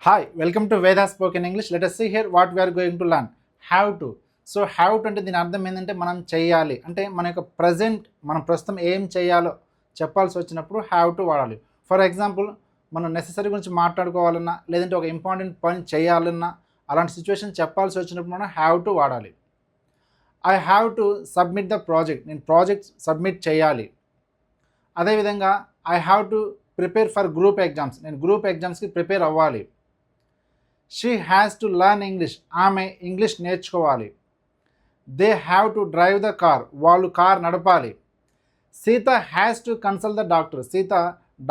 Hi, welcome to Veda Spoken English. Let us see here what we are going to learn. Have to. So have to అంటే దీని అర్థం ఏంటంటే మనం చేయాలి అంటే మన యొక్క మనం ప్రస్తుతం ఏం చేయాలో చెప్పాల్సి వచ్చినప్పుడు హ్యావ్ టు వాడాలి. ఫర్ ఎగ్జాంపుల్ మనం నెససరీ గురించి మాట్లాడుకోవాలన్నా లేదంటే ఒక ఇంపార్టెంట్ పని చేయాలన్నా అలాంటి సిచ్యువేషన్ చెప్పాల్సి వచ్చినప్పుడు మనం హ్యావ్ టు వాడాలి. I have to submit the project, నేను ప్రాజెక్ట్ సబ్మిట్ చేయాలి. అదేవిధంగా I have to prepare for group exams, నేను గ్రూప్ ఎగ్జామ్స్కి ప్రిపేర్ అవ్వాలి. She has to learn English, ఆమె ఇంగ్లీష్ నేర్చుకోవాలి. They have to drive the car, వాళ్ళు కార్ నడపాలి. Sita has to consult the doctor, Sita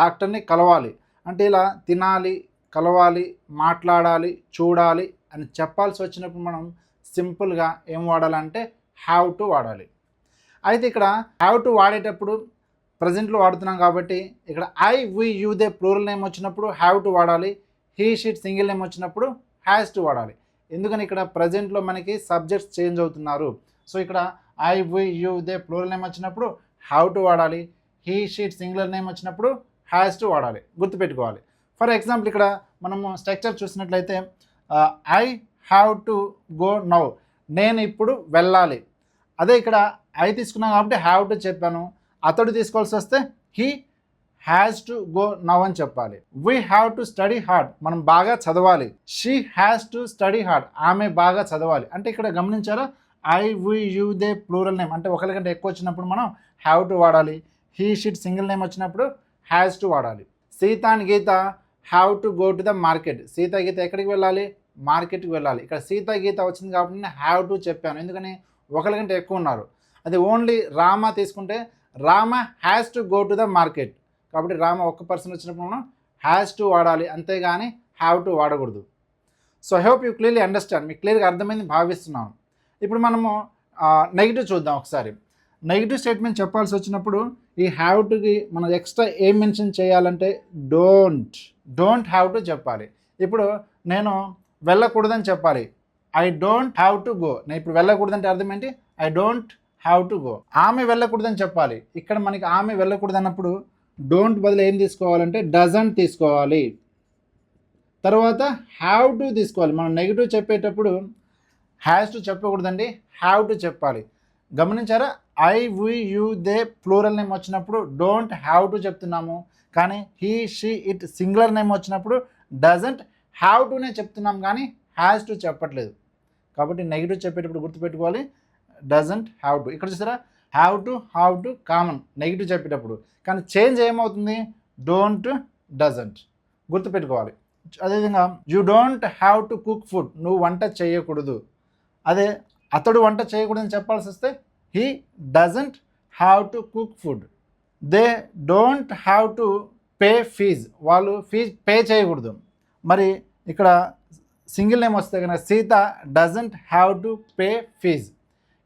డాక్టర్ని కలవాలి. అంటే ఇలా తినాలి, కలవాలి, మాట్లాడాలి, చూడాలి అని చెప్పాల్సి వచ్చినప్పుడు మనం సింపుల్గా ఏం వాడాలంటే హ్యావ్ టు వాడాలి. అయితే ఇక్కడ హ్యావ్ టు వాడేటప్పుడు ప్రజెంట్లో వాడుతున్నాం కాబట్టి ఇక్కడ I we you they plural name వచ్చినప్పుడు హ్యావ్ టు వాడాలి. హీ షీట్ సింగిల్ నేమ్ వచ్చినప్పుడు హ్యాస్ టు వాడాలి. ఎందుకని ఇక్కడ ప్రజెంట్లో మనకి సబ్జెక్ట్స్ చేంజ్ అవుతున్నారు. సో ఇక్కడ I we you they plural name వచ్చినప్పుడు హ్యావ్ టు వాడాలి. హీ షీట్ సింగులర్ నేమ్ వచ్చినప్పుడు హ్యాస్ టు వాడాలి, గుర్తుపెట్టుకోవాలి. ఫర్ ఎగ్జాంపుల్ ఇక్కడ మనము స్ట్రక్చర్ చూసినట్లయితే I have to go now, నేను ఇప్పుడు వెళ్ళాలి. అదే ఇక్కడ ఐ తీసుకున్నాం కాబట్టి హ్యావ్ టు చెప్పాను. అతడు తీసుకోవాల్సి వస్తే he has to go now అని చెప్పాలి. We have to study hard, మనం బాగా చదవాలి. She has to study hard, ఆమె బాగా చదవాలి. అంటే ఇక్కడ గమనించారా, I we you they plural name అంటే ఒకరికంటే ఎక్కువ వచ్చినప్పుడు మనం హ్యావ్ టు వాడాలి. హీ షీట్ సింగిల్ నేమ్ వచ్చినప్పుడు హ్యాస్ టు వాడాలి. Sita and Gita have to go to the market, Sita Gita ఎక్కడికి వెళ్ళాలి, మార్కెట్కి వెళ్ళాలి. ఇక్కడ సీత గీత వచ్చింది కాబట్టి నేను హ్యావ్ టు చెప్పాను, ఎందుకని ఒకరికంటే ఎక్కువ ఉన్నారు. అది ఓన్లీ రామ తీసుకుంటే Rama has to go to the market, కాబట్టి రామ ఒక్క పర్సన్ వచ్చినప్పుడు మనం హ్యాస్ టు వాడాలి, అంతేగాని హ్యావ్ టు వాడకూడదు. So I hope you clearly understand, మీకు క్లియర్గా అర్థమైంది భావిస్తున్నాను. ఇప్పుడు మనము నెగిటివ్ చూద్దాం ఒకసారి. నెగిటివ్ స్టేట్మెంట్ చెప్పాల్సి వచ్చినప్పుడు ఈ హ్యావ్ టుకి మనం ఎక్స్ట్రా ఏం మెన్షన్ చేయాలంటే డోంట్ హ్యావ్ టు చెప్పాలి. ఇప్పుడు నేను వెళ్ళకూడదని చెప్పాలి, I don't have to go. నేను ఇప్పుడు వెళ్ళకూడదంటే అర్థం ఏంటి, I don't have to go. ఆమె వెళ్ళకూడదని చెప్పాలి, ఇక్కడ మనకి ఆమె వెళ్ళకూడదు అన్నప్పుడు డోంట్ బదులు ఏం తీసుకోవాలంటే డజంట్ తీసుకోవాలి. తర్వాత హ్యావ్ టు తీసుకోవాలి. మనం నెగిటివ్ చెప్పేటప్పుడు హ్యాస్ టు చెప్పకూడదండి, హ్యావ్ టు చెప్పాలి. గమనించారా, I we you they plural name వచ్చినప్పుడు డోంట్ హ్యావ్ టు చెప్తున్నాము, కానీ he she it singular name వచ్చినప్పుడు డజంట్ హ్యావ్ టునే చెప్తున్నాం, కానీ హ్యాస్ టు చెప్పట్లేదు. కాబట్టి నెగిటివ్ చెప్పేటప్పుడు గుర్తుపెట్టుకోవాలి డజంట్ హ్యావ్ టు. ఇక్కడ చూసారా, హ్యావ్ టు కామన్ నెగిటివ్ చెప్పేటప్పుడు, కానీ చేంజ్ ఏమవుతుంది, డోంట్ డజంట్, గుర్తుపెట్టుకోవాలి. అదేవిధంగా you don't have to cook food, నువ్వు వంట చేయకూడదు. అదే అతడు వంట చేయకూడదని చెప్పాల్సి వస్తే he doesn't have to cook food. They don't have to pay fees, వాళ్ళు ఫీజ్ పే చేయకూడదు. మరి ఇక్కడ సింగిల్ నేమ్ వస్తే కనుక Sita doesn't have to pay fees.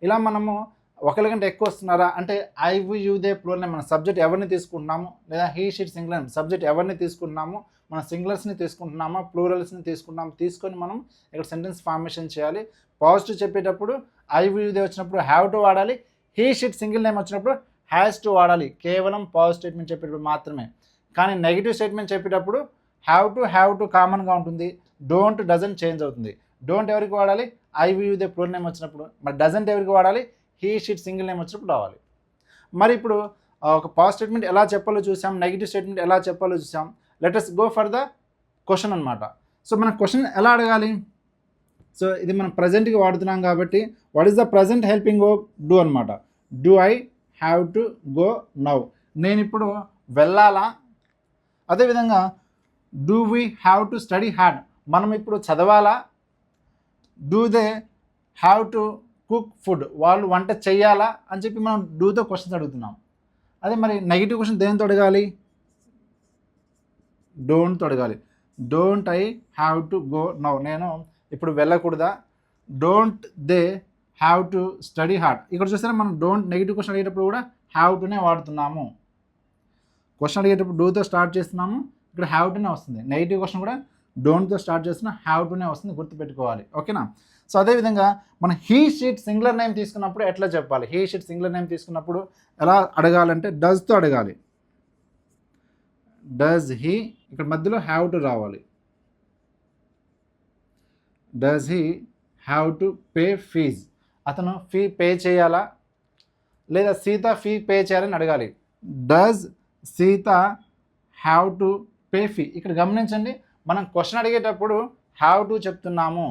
ఇలా మనము ఒకరికంటే ఎక్కువ వస్తున్నారా అంటే I we you they plural name మన సబ్జెక్ట్ ఎవరిని తీసుకుంటున్నాము, లేదా హీ షీట్ సింగులర్ సబ్జెక్ట్ ఎవరిని తీసుకుంటున్నాము, మన సింగులర్స్ని తీసుకుంటున్నామా ప్లూరల్స్ని తీసుకుంటున్నాము, తీసుకొని మనం ఇక్కడ సెంటెన్స్ ఫార్మేషన్ చేయాలి. పాజిటివ్ చెప్పేటప్పుడు ఐ వి యూ దే వచ్చినప్పుడు హ్యావ్ టు వాడాలి. హీ షీట్ సింగిల్ నేమ్ వచ్చినప్పుడు హ్యాస్ టు వాడాలి, కేవలం పాజిటివ్ స్టేట్మెంట్ చెప్పేటప్పుడు మాత్రమే. కానీ నెగిటివ్ స్టేట్మెంట్ చెప్పేటప్పుడు హ్యావ్ టు కామన్గా ఉంటుంది, డోంట్ డజంట్ చేంజ్ అవుతుంది. డోంట్ ఎవరికి వాడాలి, I we you they plural name వచ్చినప్పుడు. మరి డజంట్ ఎవరికి వాడాలి, హీ షీట్ సింగిల్ నేమ్ వచ్చినప్పుడు రావాలి. మరి ఇప్పుడు ఒక పాజిటివ్ స్టేట్మెంట్ ఎలా చెప్పాలో చూసాం, నెగిటివ్ స్టేట్మెంట్ ఎలా చెప్పాలో చూసాం. Let's go for the question అనమాట. సో మన క్వశ్చన్ ఎలా అడగాలి, సో ఇది మనం ప్రజెంట్కి వాడుతున్నాం కాబట్టి what is the present helping verb, do అనమాట. Do I have to go now, నేను ఇప్పుడు వెళ్ళాలా. అదేవిధంగా do we have to study hard, మనం ఇప్పుడు చదవాలా. Do they have to cook food, వాళ్ళు వంట చెయ్యాలా అని చెప్పి మనం డూతో క్వశ్చన్స్ అడుగుతున్నాం. అదే మరి నెగిటివ్ క్వశ్చన్ దేనితో అడగాలి, డోంట్తో అడగాలి. Don't I have to go now, నేను ఇప్పుడు వెళ్ళకూడదా. Don't they have to study hard, ఇక్కడ చూస్తే మనం డోంట్ నెగిటివ్ క్వశ్చన్ అడిగేటప్పుడు కూడా హ్యావ్ టునే వాడుతున్నాము. క్వశ్చన్ అడిగేటప్పుడు డూతో స్టార్ట్ చేస్తున్నాము, ఇక్కడ హ్యావ్ టునే వస్తుంది. నెగిటివ్ క్వశ్చన్ కూడా డోంట్తో స్టార్ట్ చేస్తున్నా హ్యావ్ టునే వస్తుంది, గుర్తుపెట్టుకోవాలి. ఓకేనా. సో అదేవిధంగా మనం హీ షీట్ సింగులర్ నేమ్ తీసుకున్నప్పుడు ఎట్లా చెప్పాలి, హీ షీట్ సింగులర్ నేమ్ తీసుకున్నప్పుడు ఎలా అడగాలంటే డస్తో అడగాలి. డస్ హీ, ఇక్కడ మధ్యలో హ్యావ్ టు రావాలి. Does he have to pay fees, అతను ఫీ పే చేయాలా లేదా సీత ఫీ పే చేయాలని అడగాలి. Does Sita have to pay fee. ఇక్కడ గమనించండి, మనం క్వశ్చన్ అడిగేటప్పుడు హ్యావ్ టు చెప్తున్నాము.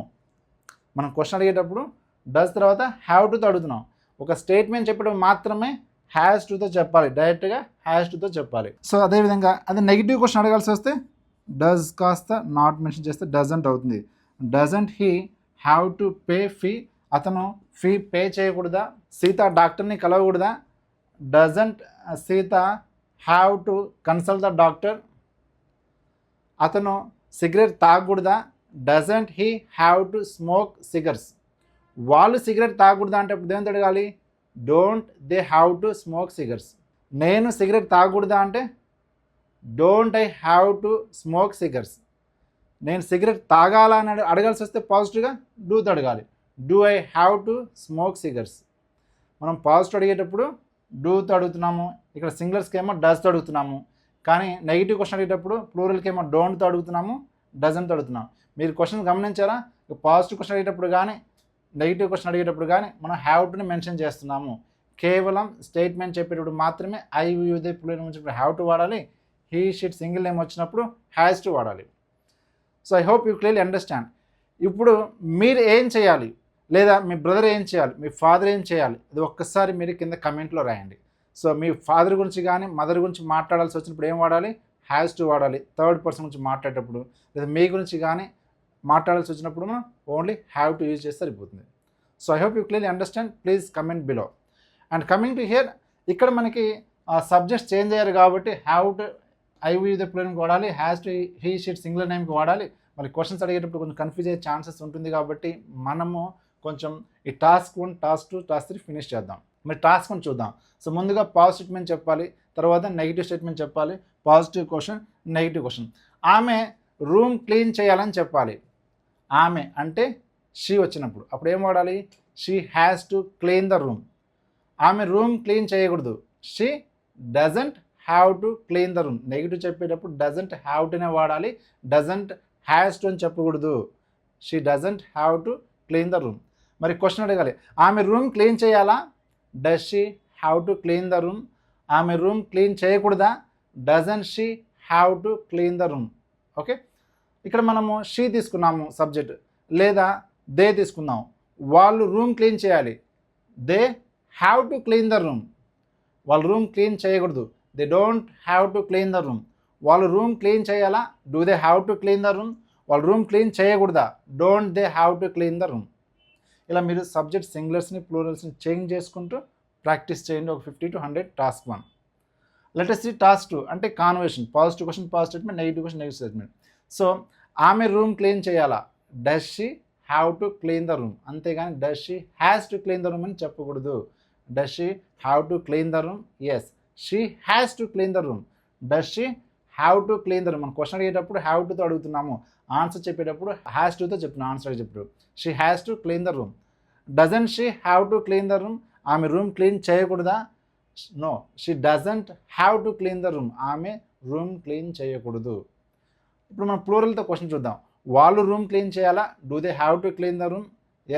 మనం క్వశ్చన్ అడిగేటప్పుడు డస్ తర్వాత హ్యావ్ టుతో అడుగుతున్నాం. ఒక స్టేట్మెంట్ చెప్పడం మాత్రమే హ్యాస్ టుతో చెప్పాలి, డైరెక్ట్గా హ్యాస్ టుతో చెప్పాలి. సో అదేవిధంగా అది నెగిటివ్ క్వశ్చన్ అడగాల్సి వస్తే డస్ కాస్త నాట్ మెన్షన్ చేస్తే డజంట్ అవుతుంది. Doesn't he have to pay fee, అతను ఫీ పే చేయకూడదా. సీత డాక్టర్ని కలవకూడదా. Doesn't Sita have to consult the doctor, అతను సిగరెట్ తాగకూడదా. Doesn't he have to smoke cigars, వాళ్ళు సిగరెట్ తాగకూడదా అంటే ఇప్పుడు దేని అడగాలి, don't they have to smoke cigars. నేను సిగరెట్ తాగకూడదా అంటే don't I have to smoke cigars. నేను సిగరెట్ తాగాలని అడగాల్సి వస్తే పాజిటివ్గా డూతో అడగాలి, do I have to smoke cigars. మనం పాజిటివ్ అడిగేటప్పుడు డూతో అడుగుతున్నాము, ఇక్కడ సింగులర్స్కి ఏమో డస్తో అడుగుతున్నాము. కానీ నెగిటివ్ క్వశ్చన్ అడిగేటప్పుడు ప్లూరల్కి ఏమో డోంట్తో అడుగుతున్నాము, డజంట్తో అడుగుతున్నాము. మీరు క్వశ్చన్ గమనించారా, పాజిటివ్ క్వశ్చన్ అడిగేటప్పుడు కానీ నెగిటివ్ క్వశ్చన్ అడిగేటప్పుడు కానీ మనం హ్యావ్ టుని మెన్షన్ చేస్తున్నాము. కేవలం స్టేట్మెంట్ చెప్పేటప్పుడు మాత్రమే ఐ యూ దే ప్లూరల్ వచ్చినప్పుడు హ్యావ్ టు వాడాలి, హీ షిట్ సింగిల్ నేమ్ వచ్చినప్పుడు హ్యాస్ టు వాడాలి. So I hope you clearly understand. ఇప్పుడు మీరు ఏం చేయాలి, లేదా మీ బ్రదర్ ఏం చేయాలి, మీ ఫాదర్ ఏం చేయాలి, అది ఒక్కసారి మీరు కింద కమెంట్లో రాయండి. సో మీ ఫాదర్ గురించి కానీ మదర్ గురించి మాట్లాడాల్సి వచ్చినప్పుడు ఏం వాడాలి, హ్యాస్ టు వాడాలి. థర్డ్ పర్సన్ గురించి మాట్లాడేటప్పుడు లేదా మీ గురించి కానీ మాట్లాడాల్సి వచ్చినప్పుడు మనం ఓన్లీ హ్యావ్ టు యూజ్ చేస్తే సరిపోతుంది. So I hope you clearly understand. Please comment below. And coming to here, ఇక్కడ మనకి సబ్జెక్ట్స్ చేంజ్ అయ్యారు కాబట్టి have to I you the ప్లూరల్కి వాడాలి, has to he she singular నేమ్కి వాడాలి. మరి క్వశ్చన్స్ అడిగేటప్పుడు కొంచెం కన్ఫ్యూజ్ అయ్యే ఛాన్సెస్ ఉంటుంది కాబట్టి మనము కొంచెం ఈ టాస్క్ 1, టాస్క్ 2, టాస్క్ 3 ఫినిష్ చేద్దాం. మరి టాస్క్ 1 చూద్దాం. సో ముందుగా పాజిటివ్ స్టేట్మెంట్ చెప్పాలి, తర్వాత నెగిటివ్ స్టేట్మెంట్ చెప్పాలి. Positive question, negative question. ఆమె రూమ్ క్లీన్ చేయాలని చెప్పాలి. ఆమె అంటే షీ వచ్చినప్పుడు అప్పుడు ఏం వాడాలి, she has to clean the room. ఆమె రూమ్ క్లీన్ చేయకూడదు, she doesn't have to clean the room. Negative చెప్పేటప్పుడు డజంట్ హ్యావ్ టునే వాడాలి, డజంట్ హ్యాస్ టు అని చెప్పకూడదు. She doesn't have to clean the room. మరి క్వశ్చన్ అడగాలి, ఆమె రూమ్ క్లీన్ చేయాలా, does she have to clean the room. ఆమె రూమ్ క్లీన్ చేయకూడదా, doesn't she have to clean the room. Okay, ఇక్కడ మనము షీ తీసుకున్నాము సబ్జెక్ట్, లేదా దే తీసుకున్నాము. వాళ్ళు రూమ్ క్లీన్ చేయాలి, they have to clean the room. వాళ్ళు రూమ్ క్లీన్ చేయకూడదు, they don't have to clean the room. వాళ్ళు రూమ్ క్లీన్ చేయాలా, do they have to clean the room. వాళ్ళు రూమ్ క్లీన్ చేయకూడదా, don't they have to clean the room. ఇలా మీరు subject సింగులర్స్ని ప్లూరల్స్ని change చేసుకుంటూ practice చేయండి. ఒక 50 to 100 task 1. Let us see task 2 అంటే conversation. Positive question positive statement, negative question negative statement. So ఆమె room clean చేయాలా, does she have to clean the room. అంతేగాని does she has to clean the room అని చెప్పకూడదు. Does she have to clean the room, yes she has to clean the room. Does she have to clean the room. మనం question అడిగేటప్పుడు have టుతో అడుగుతున్నాము, answer చెప్పేటప్పుడు has టుతో చెప్తున్నాం. Answer చెప్పేటప్పుడు she has to clean the room. Doesn't she have to clean the room. ఆమె room clean చేయకూడదా, no she doesn't have to clean the room. ఆమె రూమ్ క్లీన్ చేయకూడదు. ఇప్పుడు మనం ప్లూరల్తో క్వశ్చన్ చూద్దాం. వాళ్ళు రూమ్ క్లీన్ చేయాలా, do they have to clean the room,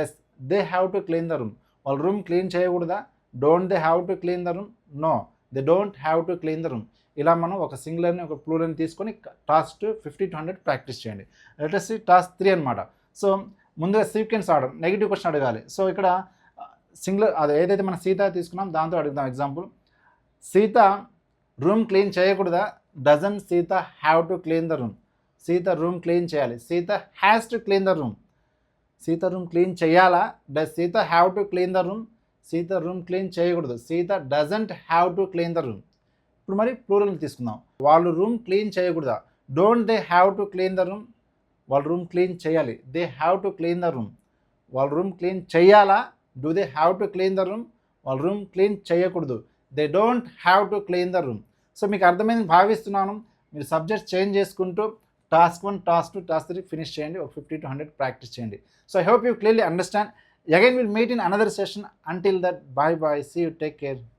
yes they have to clean the room. వాళ్ళు రూమ్ క్లీన్ చేయకూడదా, don't they have to clean the room, no they don't have to clean the room. ఇలా మనం ఒక సింగులర్ని ఒక ప్లూరల్ని తీసుకొని task 50 to 100 practice చేయండి. లెట్ us see టాస్క్ 3 అనమాట. సో ముందుగా సీక్వెన్స్ ఆర్డర్, నెగిటివ్ క్వశ్చన్ అడగాలి. సో ఇక్కడ సింగులర్ అది ఏదైతే మనం సీత తీసుకున్నాం దాంతో అడుగుదాం. ఎగ్జాంపుల్, సీత రూమ్ క్లీన్ చేయకూడదా, doesn't Sita have to clean the room. Sita room clean చేయాలి, Sita has to clean the room. Sita room clean చేయాలా, does Sita have to clean the room. Sita room clean చేయకూడదు, Sita doesn't have to clean the room. ఇప్పుడు మరి plural తీసుకుందాం. వాళ్ళు room clean చేయకూడదా, don't they have to clean the room. వాళ్ళు room clean చేయాలి, they have to clean the room. వాళ్ళు room clean చేయాలా, do they have to clean the room. వాళ్ళు రూమ్ క్లీన్ చేయకూడదు, they don't have to clean the room. So మీకు అర్థమైందని భావిస్తున్నాను. మీరు సబ్జెక్ట్ చేంజ్ చేసుకుంటూ టాస్క్ 1, టాస్క్ 2, టాస్క్ 3 ఫినిష్ చేయండి. ఒక 50 to 100 ప్రాక్టీస్ చేయండి. So I hope you clearly understand. Again will meet in another session. Until that, bye bye, see you, take care.